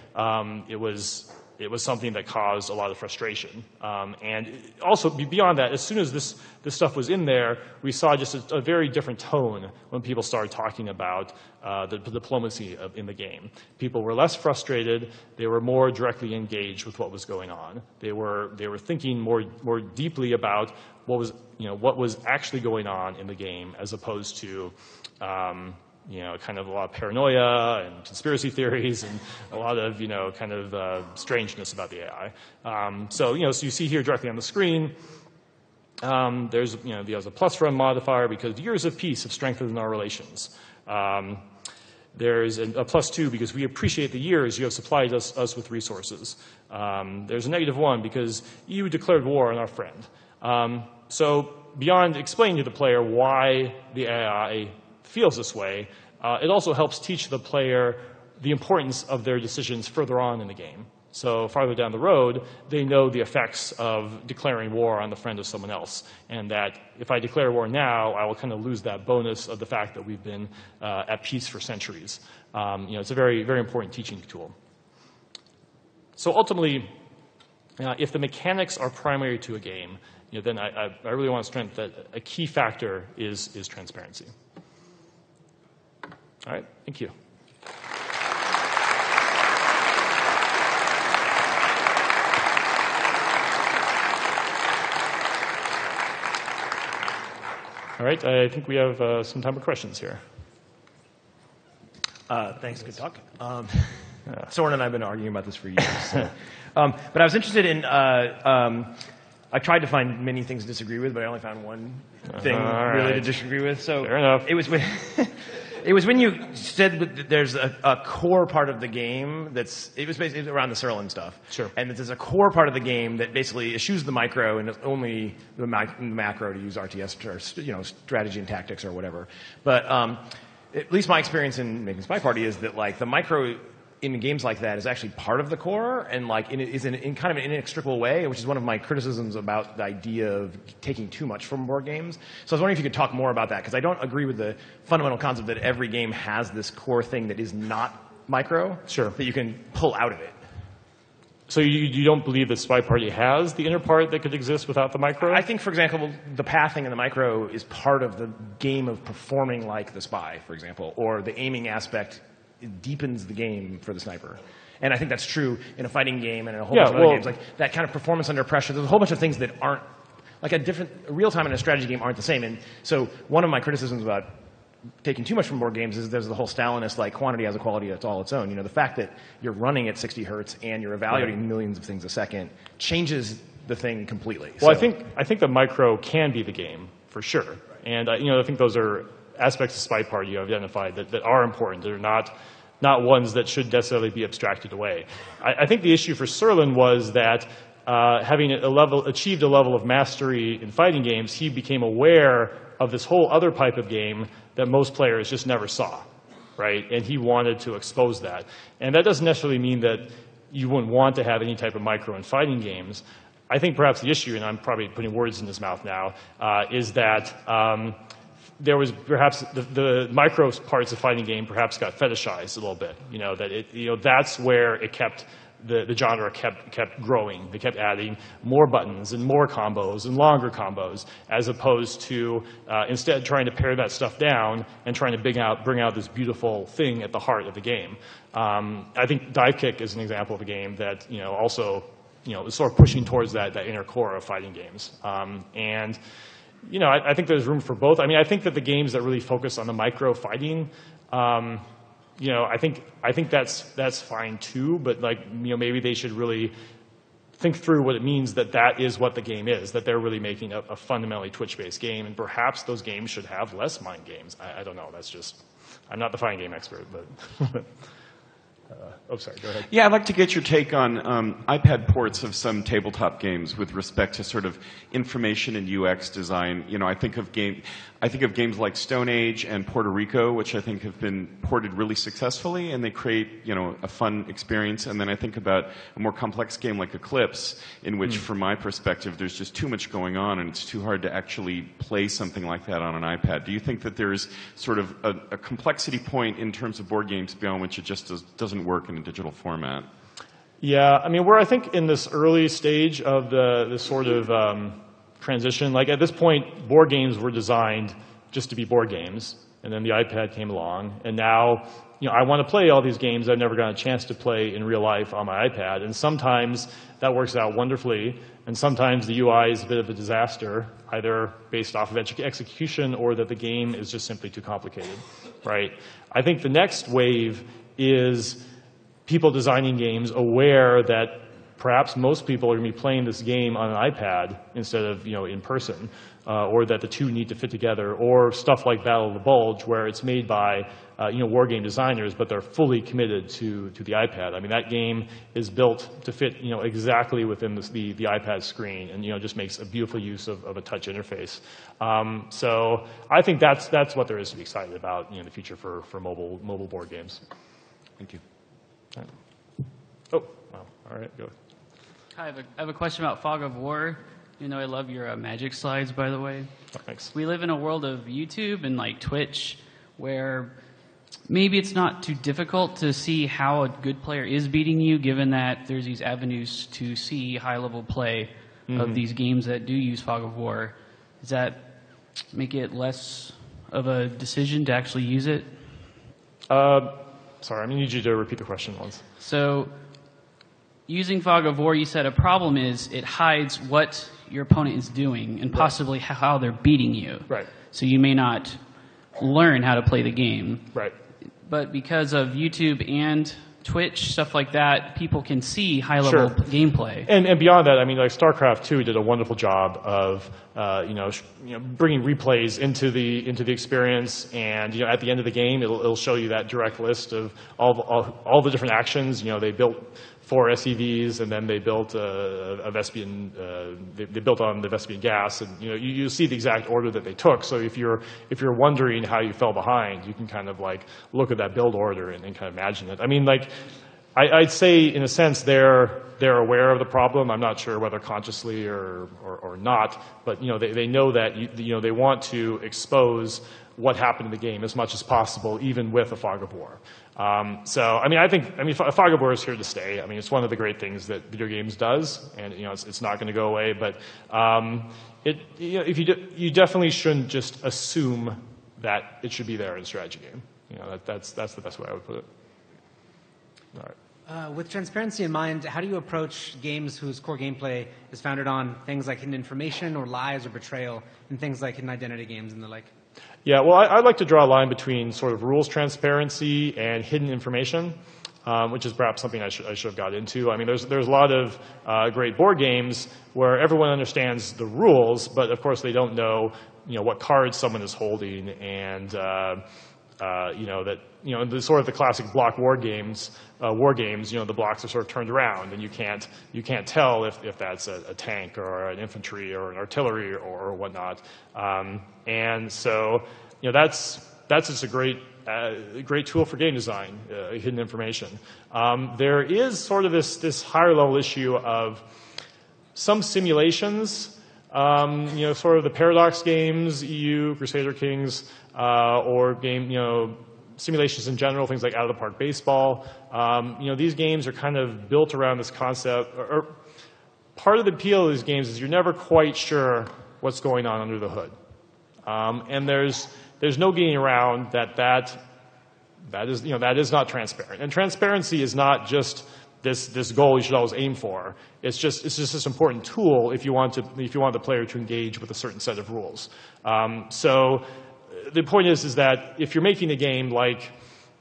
it was something that caused a lot of frustration. And also, beyond that, as soon as this stuff was in there, we saw just a very different tone when people started talking about the diplomacy in the game. People were less frustrated. They were more directly engaged with what was going on. They were thinking more deeply about what was actually going on in the game, as opposed to kind of a lot of paranoia and conspiracy theories and a lot of, kind of strangeness about the AI. So you see here directly on the screen, there's a plus from modifier because years of peace have strengthened our relations. There's a +2 because we appreciate the years you have supplied us with resources. There's a -1 because you declared war on our friend. So beyond explaining to the player why the AI feels this way, it also helps teach the player the importance of their decisions further on in the game. So farther down the road, they know the effects of declaring war on the friend of someone else, and that if I declare war now, I will kind of lose that bonus of the fact that we've been at peace for centuries. It's a very, very important teaching tool. So ultimately, if the mechanics are primary to a game, then I really want to stress that a key factor is transparency. All right, thank you. All right, I think we have some time for questions here. Thanks, good talk. Soren and I have been arguing about this for years. So. But I was interested in, I tried to find many things to disagree with, but I only found one thing really to disagree with. So fair enough. It was when you said that there's a core part of the game it was basically around the Serlin stuff. Sure. And that there's a core part of the game that basically eschews the micro and only the macro to use RTS or strategy and tactics or whatever. But at least my experience in making Spy Party is that the micro in games like that is actually part of the core and is in kind of an inextricable way, which is one of my criticisms about the idea of taking too much from board games. So I was wondering if you could talk more about that, because I don't agree with the fundamental concept that every game has this core thing that is not micro, sure, that you can pull out of it. So you don't believe that Spy Party has the inner part that could exist without the micro? I think, for example, the pathing in the micro is part of the game of performing like the spy, for example, or the aiming aspect. It deepens the game for the sniper. And I think that's true in a fighting game and in a whole bunch of other games. That kind of performance under pressure, there's a whole bunch of things that aren't, a real-time and a strategy game aren't the same. And so one of my criticisms about taking too much from board games is there's the whole Stalinist, quantity has a quality that's all its own. The fact that you're running at 60 hertz and you're evaluating millions of things a second changes the thing completely. Well, so. I think the micro can be the game, for sure. And, I think those are aspects of Spy Party you identified that are important. They're not ones that should necessarily be abstracted away. I think the issue for Serlin was that having achieved a level of mastery in fighting games, he became aware of this whole other type of game that most players just never saw, right? And he wanted to expose that. And that doesn't necessarily mean that you wouldn't want to have any type of micro in fighting games. I think perhaps the issue, and I'm probably putting words in his mouth now, is that there was perhaps the micro parts of fighting game perhaps got fetishized a little bit. That's where it kept the genre kept growing. They kept adding more buttons and more combos and longer combos, as opposed to instead trying to pare that stuff down and trying to bring out this beautiful thing at the heart of the game. I think Dive Kick is an example of a game that also is sort of pushing towards that inner core of fighting games. I think there's room for both. I think that the games that really focus on the micro fighting, I think that's fine too. But maybe they should really think through what it means that is what the game is. That they're really making a fundamentally Twitch-based game, and perhaps those games should have less mind games. I don't know. That's just I'm not the fighting game expert, but. Sorry, go ahead. Yeah, I'd like to get your take on iPad ports of some tabletop games with respect to sort of information and UX design. I think of games like Stone Age and Puerto Rico, which I think have been ported really successfully, and they create, a fun experience. And then I think about a more complex game like Eclipse, in which, from my perspective, there's just too much going on, and it's too hard to actually play something like that on an iPad. Do you think that there's sort of a complexity point in terms of board games beyond which it just doesn't work in a digital format? Yeah, where I think in this early stage of the sort of transition, at this point, board games were designed just to be board games, and then the iPad came along, and now I want to play all these games I've never gotten a chance to play in real life on my iPad. And sometimes that works out wonderfully, and sometimes the UI is a bit of a disaster, either based off of execution or that the game is just simply too complicated, right? I think the next wave is people designing games aware that perhaps most people are going to be playing this game on an iPad instead of in person, or that the two need to fit together, or stuff like Battle of the Bulge, where it's made by war game designers, but they're fully committed to the iPad. I mean, that game is built to fit exactly within the iPad screen, and just makes a beautiful use of a touch interface. So I think that's what there is to be excited about in the future for mobile board games. Thank you. Oh, wow. All right, go. Hi, I have a question about Fog of War. I love your magic slides, by the way. Oh, thanks. We live in a world of YouTube and Twitch where maybe it's not too difficult to see how a good player is beating you, given that there's these avenues to see high-level play of these games that do use Fog of War. Does that make it less of a decision to actually use it? Sorry, I need you to repeat the question once. So, using Fog of War, you said a problem is it hides what your opponent is doing and possibly how they're beating you. Right. So you may not learn how to play the game. Right. But because of YouTube and Twitch, stuff like that, people can see high-level gameplay. And beyond that, I mean, StarCraft 2 did a wonderful job of bringing replays into the experience, and at the end of the game, it'll show you that direct list of all the different actions. They built 4 SEVs, and then they built a Vespian. They built on the Vespian gas, and you see the exact order that they took. So if you're wondering how you fell behind, you can kind of look at that build order and kind of imagine it. I mean, I'd say in a sense they're aware of the problem. I'm not sure whether consciously or not, but they know that they want to expose what happened in the game as much as possible, even with a Fog of War. So I mean, Fog of War is here to stay. I mean, it's one of the great things that video games does, and it's not going to go away. But you definitely shouldn't just assume that it should be there in a strategy game. That's the best way I would put it. All right. With transparency in mind, how do you approach games whose core gameplay is founded on things like hidden information or lies or betrayal, and things like hidden identity games and the like? Yeah, well, I'd like to draw a line between sort of rules transparency and hidden information, which is perhaps something I should have got into. I mean, there's a lot of great board games where everyone understands the rules, but of course they don't know what cards someone is holding, and the sort of the classic block war games, the blocks are sort of turned around, and you can't tell if that's a tank or an infantry or an artillery or whatnot. And so, that's just a great tool for game design, hidden information. There is sort of this higher level issue of some simulations, sort of the Paradox games, EU, Crusader Kings, or simulations in general, things like Out of the Park Baseball. These games are kind of built around this concept, or part of the appeal of these games is you're never quite sure what's going on under the hood. And there's no getting around that is not transparent. And transparency is not just this goal you should always aim for. It's just this important tool if you want the player to engage with a certain set of rules. So the point is that if you're making a game like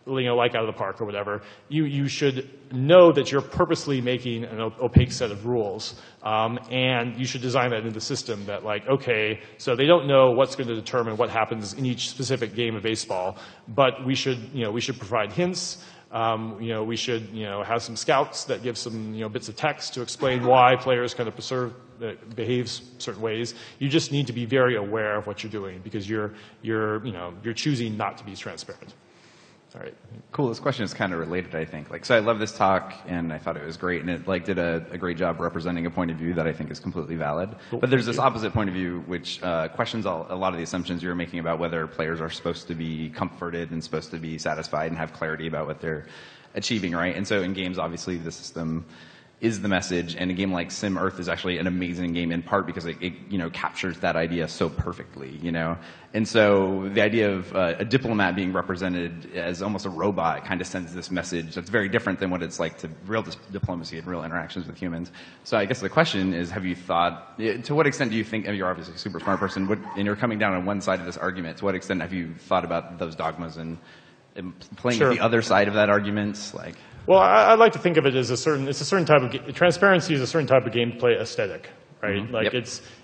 Out of the Park or whatever, you should know that you're purposely making an opaque set of rules, and you should design that into the system that okay, so they don't know what's going to determine what happens in each specific game of baseball, but we should provide hints. We should have some scouts that give some bits of text to explain why players kind of behave certain ways. You just need to be very aware of what you're doing because you're choosing not to be transparent. All right. Cool. This question is kind of related, I think. So I love this talk, and I thought it was great, and it did a great job representing a point of view that I think is completely valid. Cool. But there's this opposite point of view, which questions a lot of the assumptions you were making about whether players are supposed to be comforted and supposed to be satisfied and have clarity about what they're achieving, right? And so in games, obviously, the system is the message, and a game like Sim Earth is actually an amazing game in part because it captures that idea so perfectly, And so the idea of a diplomat being represented as almost a robot kind of sends this message that's very different than what it's like to real diplomacy and real interactions with humans. So I guess the question is, have you thought, to what extent do you think, you're obviously a super smart person, and you're coming down on one side of this argument, to what extent have you thought about those dogmas and playing with the other side of that argument? Well, I like to think of it as it's a certain type of, transparency is a certain type of gameplay aesthetic, right?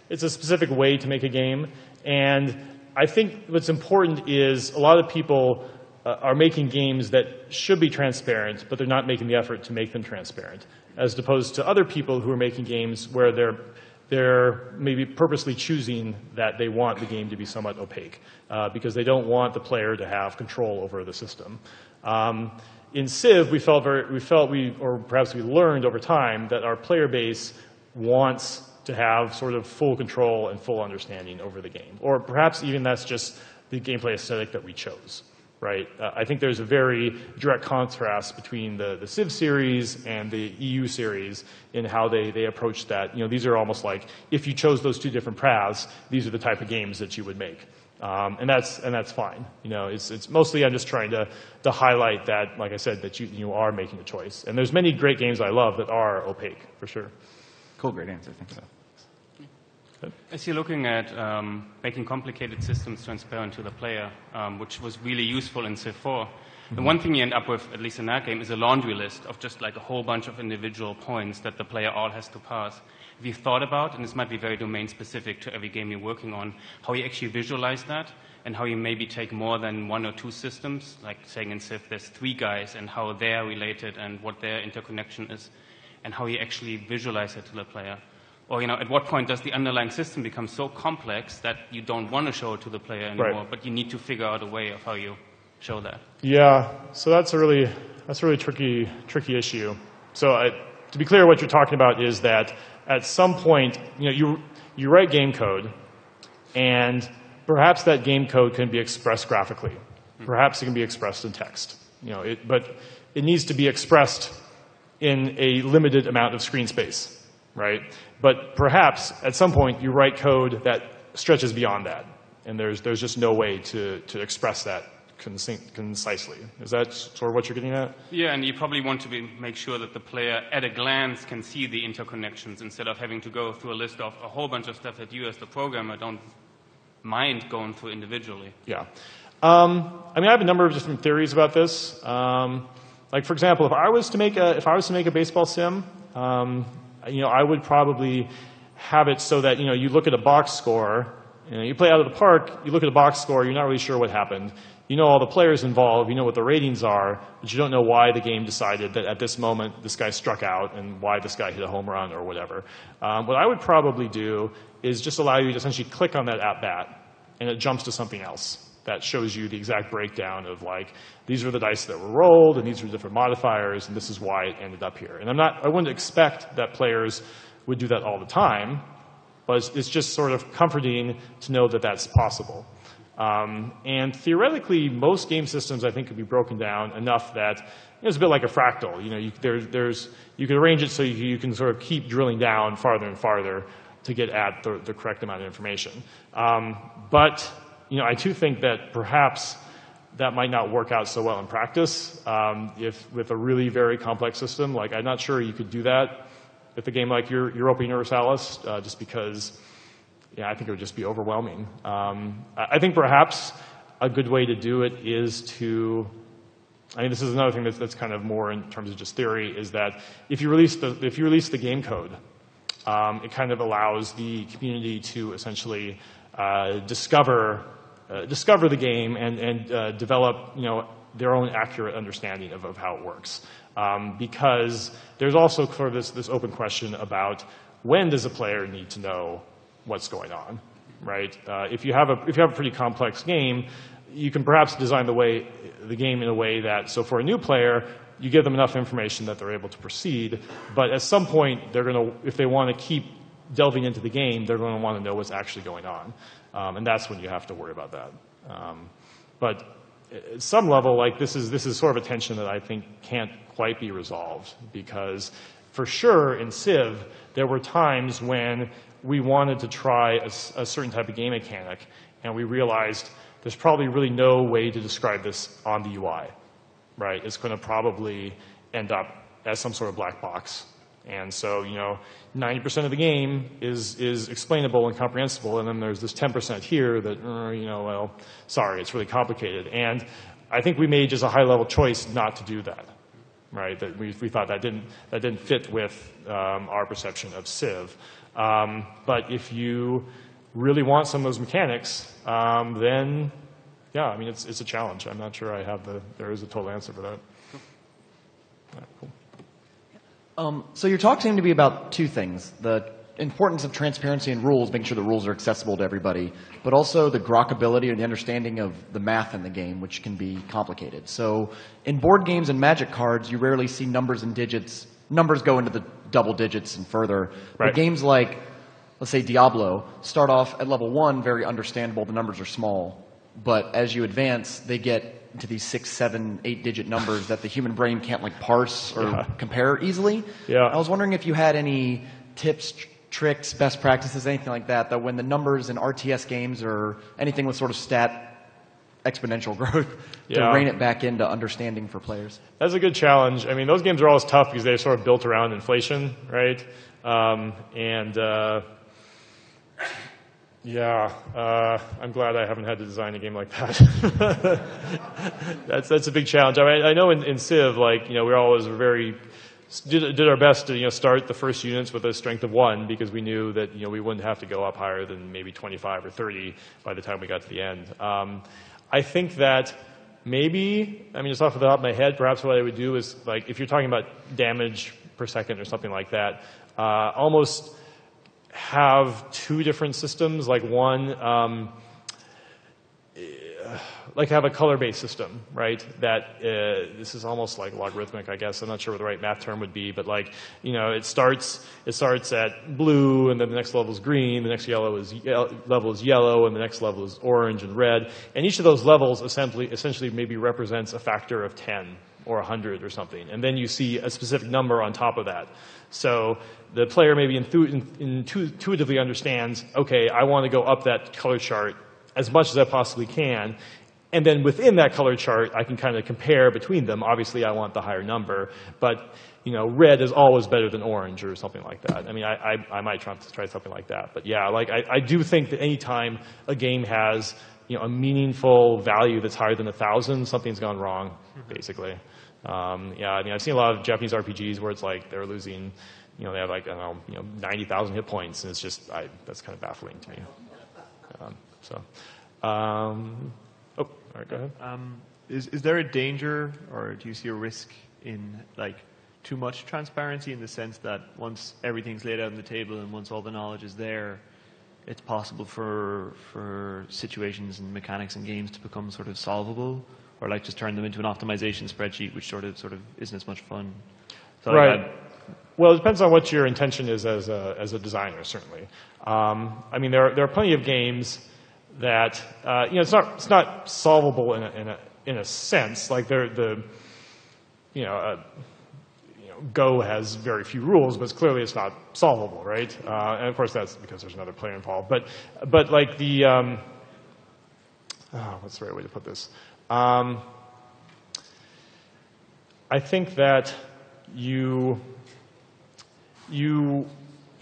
It's a specific way to make a game. And I think what's important is a lot of people are making games that should be transparent, but they're not making the effort to make them transparent, as opposed to other people who are making games where they're maybe purposely choosing that they want the game to be somewhat opaque because they don't want the player to have control over the system. In Civ, we learned over time that our player base wants to have sort of full control and full understanding over the game. Or perhaps even that's just the gameplay aesthetic that we chose, right? I think there's a very direct contrast between the Civ series and the EU series in how they approach that. These are almost like, if you chose those two different paths, these are the type of games that you would make. And that's fine. It's mostly I'm just trying to highlight that, like I said, that you are making a choice. And there's many great games I love that are opaque, for sure. Cool, great answer. Thanks. As you're looking at making complicated systems transparent to the player, which was really useful in Civ 4, the one thing you end up with, at least in that game, is a laundry list of just like a whole bunch of individual points that the player all has to pass. Have you thought about, and this might be very domain specific to every game you're working on, how you actually visualize that, and how you maybe take more than one or two systems, like saying in Civ there's 3 guys, and how they're related and what their interconnection is, and how you actually visualize it to the player? Or, at what point does the underlying system become so complex that you don't want to show it to the player anymore, but you need to figure out a way of how you show that? Yeah, so that's a really tricky issue. So to be clear, what you're talking about is that at some point, you write game code, and perhaps that game code can be expressed graphically. Perhaps it can be expressed in text. But it needs to be expressed in a limited amount of screen space, right? But perhaps at some point you write code that stretches beyond that, and there's just no way to express that concisely. Is that sort of what you're getting at? Yeah, and you probably want to make sure that the player at a glance can see the interconnections instead of having to go through a list of a whole bunch of stuff that you as the programmer don't mind going through individually. Yeah. I have a number of different theories about this. Like, for example, if I was to make a baseball sim, I would probably have it so that you look at a box score. You play out of the park. You look at a box score. You're not really sure what happened. You know all the players involved. You know what the ratings are, but you don't know why the game decided that at this moment this guy struck out and why this guy hit a home run or whatever. What I would probably do is just allow you to essentially click on that at-bat, and it jumps to something else that shows you the exact breakdown of, like, these are the dice that were rolled, and these are different modifiers, and this is why it ended up here. And I wouldn't expect that players would do that all the time, but it's just sort of comforting to know that that's possible. And theoretically, most game systems, I think, could be broken down enough that it's a bit like a fractal. You can arrange it so you can sort of keep drilling down farther and farther to get at the correct amount of information. But I do think that perhaps that might not work out so well in practice. If with a really very complex system, like, I'm not sure you could do that with a game like Europa Universalis, just because, I think it would just be overwhelming. I think perhaps a good way to do it is to, this is another thing that's kind of more in terms of just theory, is that if you release the game code, it kind of allows the community to essentially discover the game and develop their own accurate understanding of how it works. Because there's also sort of this open question about when does a player need to know what's going on, right? If you have a pretty complex game, you can perhaps design the game in a way that, so for a new player, you give them enough information that they're able to proceed, but at some point, if they want to keep delving into the game, they're going to want to know what's actually going on. And that's when you have to worry about that. But at some level, like, this is sort of a tension that I think can't quite be resolved, because for sure in Civ, there were times when we wanted to try a certain type of game mechanic, and we realized there's probably really no way to describe this on the UI, right? It's going to probably end up as some sort of black box. And so, 90% of the game is explainable and comprehensible, and then there's this 10% here that, well, sorry, it's really complicated. And I think we made just a high-level choice not to do that, right? That we thought that didn't fit with our perception of Civ. But if you really want some of those mechanics, then, yeah, I mean, it's a challenge. I'm not sure there is a total answer for that. All right, cool. So your talk seemed to be about two things: the importance of transparency in rules, making sure the rules are accessible to everybody, but also the grokkability or the understanding of the math in the game, which can be complicated. So in board games and Magic cards, you rarely see numbers and digits. Numbers go into the double digits and further. Right. But games like, let's say, Diablo, start off at level 1, very understandable. The numbers are small. But as you advance, they get into these 6, 7, 8-digit numbers that the human brain can't parse or compare easily. Yeah. I was wondering if you had any tips, tricks, best practices, anything like that, that when the numbers in RTS games or anything with sort of stat exponential growth, to rein it back into understanding for players. That's a good challenge. I mean, those games are always tough because they're sort of built around inflation, right? I'm glad I haven't had to design a game like that. That's a big challenge. I mean, I know in Civ, we always were did our best to start the first units with a strength of 1 because we knew that we wouldn't have to go up higher than maybe 25 or 30 by the time we got to the end. I think that maybe, just off the top of my head, perhaps what I would do is if you're talking about damage per second or something like that, almost have 2 different systems, one, have a color-based system, right? That this is almost like logarithmic, I guess. I'm not sure what the right math term would be, but it starts at blue, and then the next level is green, the next level is yellow, and the next level is orange and red, and each of those levels essentially maybe represents a factor of 10 or 100 or something, and then you see a specific number on top of that. So the player maybe intuitively understands, okay, I want to go up that color chart as much as I possibly can, and then within that color chart, I can kind of compare between them. Obviously, I want the higher number, but red is always better than orange or something like that. I mean, I might try something like that, but yeah, I do think that any time a game has a meaningful value that's higher than 1,000, something's gone wrong, basically. I've seen a lot of Japanese RPGs where it's they're losing, they have 90,000 hit points, and it's just that's kind of baffling to me. All right, go ahead. Is there a danger, or do you see a risk in too much transparency, in the sense that once everything's laid out on the table and once all the knowledge is there, it's possible for situations and mechanics and games to become sort of solvable, or just turn them into an optimization spreadsheet, which sort of isn't as much fun? So right. Well, it depends on what your intention is as a designer, certainly. There are plenty of games that it's not solvable in a sense. Go has very few rules, but clearly it's not solvable, right? And of course that's because there's another player involved. But what's the right way to put this? I think that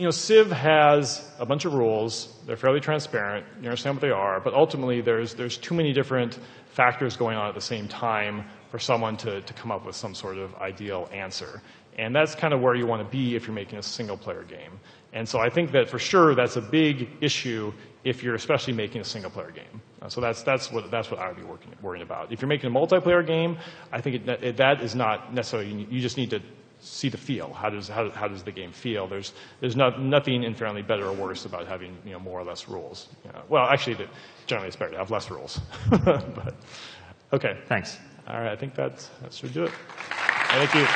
Civ has a bunch of rules. They're fairly transparent. You understand what they are, but ultimately there's too many different factors going on at the same time for someone to come up with some sort of ideal answer. And that's kind of where you want to be if you're making a single-player game. And so I think that for sure that's a big issue if you're especially making a single-player game. So that's what I would be worrying about. If you're making a multiplayer game, I think that is not necessarily. You just need to see the feel. How does the game feel? There's nothing inherently better or worse about having more or less rules. Well, actually, generally it's better to have less rules. But okay, thanks. All right, I think that should do it. Thank you.